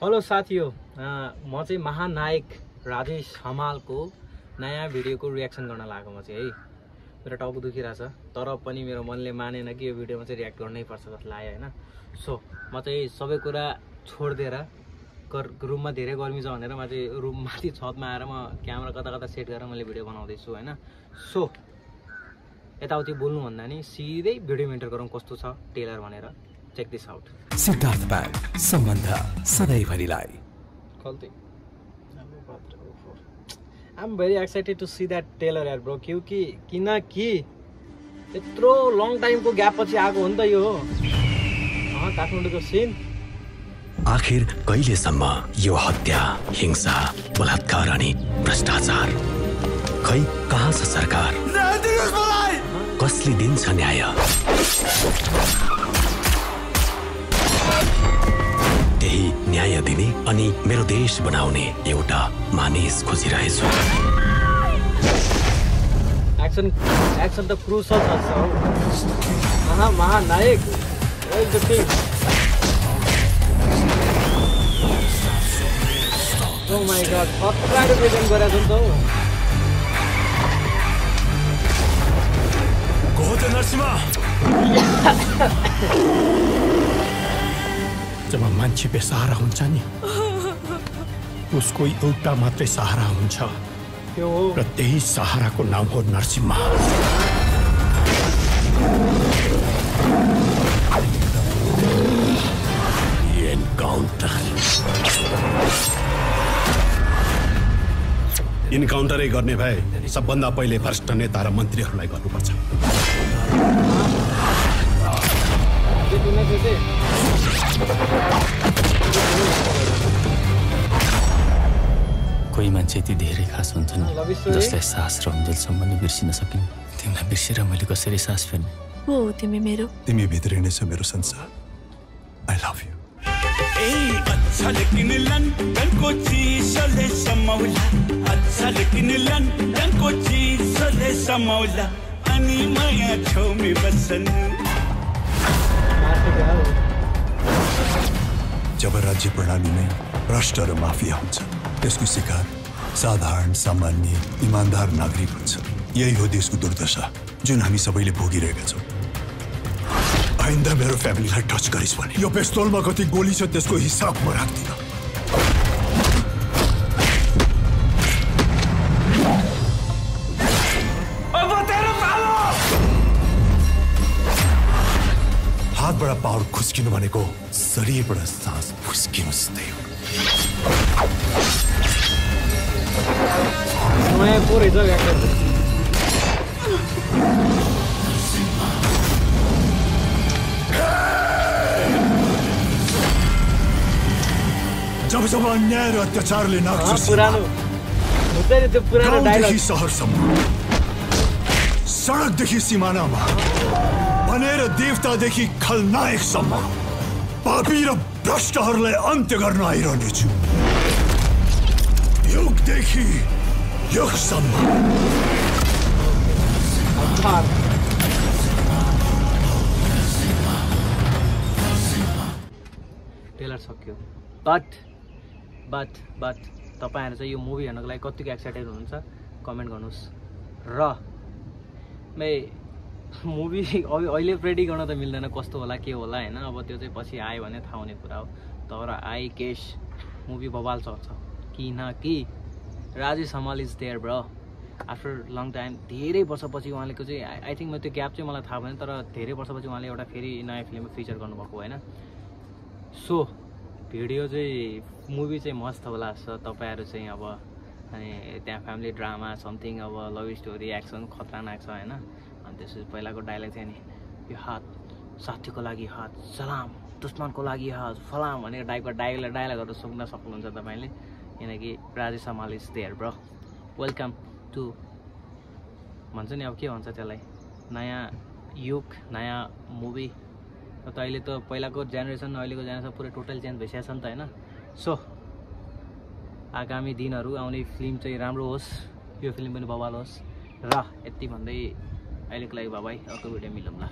Hello साथीहरु, म चाहिँ महानायक राजेश हमालको नयाँ भिडियोको रियाक्सन गर्न लागेको म चाहिँ है। मेरो टाउको दुखिरहेछ तर पनि मेरो मनले मानेन कि यो भिडियोमा चाहिँ रियाक्ट गर्नै पर्छ जस्तो लाग्यो हैन। सो म चाहिँ सबै कुरा छोड्दिएर रुममा धेरै गर्मी छ भनेर म चाहिँ रुम माथि छतमा आएर म क्यामेरा कता कता सेट गरेर मैले भिडियो बनाउँदै छु हैन। सो यताउति बोल्नु भन्दा नि सिधै भिडियो मेन्टर गरौँ कस्तो छ टेलर भनेर। Check this out. Siddharth band सम्बन्ध सधैँभरिलाई गल्ती I'm very excited to see that trailer यार bro, किनकि यत्रो लङ टाइमको ग्याप पछि आएको हो नि त यो काठमाडौँको सिन। आखिर कहिलेसम्म यो हत्या, हिंसा, बलात्कार अनि भ्रष्टाचार? खै कहाँ छ सरकार? कसले दिन्छ न्याय? त्यही न्याय दिने अनि मेरो देश बनाउने एउटा मानिस खोजिरहेछु। एक्सन त क्रुसल छ। महानायक ओ माय गॉड, खतरा प्रेजेन्ट गरेको छ नि त। गोते नरसिंह जब मान्छे बेसहारा हुन्छ नि उसको एउटा मात्रै सहारा हुन्छ र त्यही सहाराको नाम हो नरसिंह। इन्काउन्टरै गर्ने भए सबभन्दा पहिले भ्रष्ट नेता र मन्त्रीहरूलाई गर्नुपर्छ। कोही मान्छे यति धेरै खास हुन्छन् जसलाई सास र अन्जेलसम्म नि बिर्सिन सकिन्। तिमीलाई बिर्सेर मैले कसरी सास फेर्ने? हो तिमी मेरो, तिमी भित्रै नै छ मेरो संसार। I love you. अच्छा लेकिन लंदन को चीज़ले समौला, अच्छा लेकिन लंदन को चीज़ले समौला, अनि माया छेउमै बस्छन्। जब राज्य प्रणालीमै भ्रष्ट र माफिया हुन्छ त्यसको शिकार साधारण सामान्य इमानदार नागरिक हुन्छ। यही हो देशको दुर्दशा जुन हामी सबैले भोगिरहेका छौँ। आइन्दा मेरो फ्यामिलीलाई टच गरिस् भने यो पिस्तोलमा कति गोली छ त्यसको हिसाब म राख्दिन। हातबाट पावर खुस्किनु भनेको शरीरबाट सास फुस्किनु जस्तै हो। जब जब अन्याय र अत्याचारले गाउँदेखि सहरसम्म, सडकदेखि सिमानामा भनेर देवतादेखि खलनायकसम्म पापी र भ्रष्टहरूलाई अन्त्य गर्न आइरहनेछु। युगदेखि युगसम्म। टेलर सक्यो बट तपाईहरु चाहिँ यो मुभी हेर्नको लागि कतिको एक्साइटेड हुनुहुन्छ कमेन्ट गर्नुस्। र मुभी अहिले प्रेडिक्ट गर्न त मिल्दैन कस्तो होला के होला हैन। अब त्यो चाहिँ पछि आयो भने थाहा हुने कुरा हो। तर आई गेस मुभी बवाल चल्छ किनकि Rajesh Hamal is there bro. After long time, धेरै वर्षपछि उहाँले चाहिँ आई थिङ्क त्यो ग्याप चाहिँ मलाई थाहा भएन तर धेरै वर्षपछि उहाँले एउटा फेरि नयाँ फिल्ममा फिचर गर्नुभएको होइन। सो भिडियो चाहिँ मुभी चाहिँ मस्त होला जस्तो। तपाईँहरू चाहिँ अब अनि त्यहाँ फ्यामिली ड्रामा समथिङ, अब लभ स्टोरी, एक्सन खतरनाक छ होइन। अनि त्यसपछि पहिलाको डायलग थियो नि, यो हात साथीको लागि हात सलाम, दुश्मनको लागि हात फलाम भनेर टाइपको डायलगहरू सुन्न सक्नुहुन्छ तपाईँले किनकि Rajesh Hamal is there bro. Welcome to भन्छ नि अब के भन्छ त्यसलाई, नयाँ युग नयाँ मुभी। त अहिले त पहिलाको जेनेरेसन अहिलेको जेनेरेसन पुरै टोटल चेन्ज भइसकेको छ नि त होइन। सो आगामी दिनहरू आउने फिल्म चाहिँ राम्रो होस्, यो फिल्म पनि बवाल होस् र यति भन्दै अहिलेको लागि बाबाई, अर्को भिडियो मिलौँला।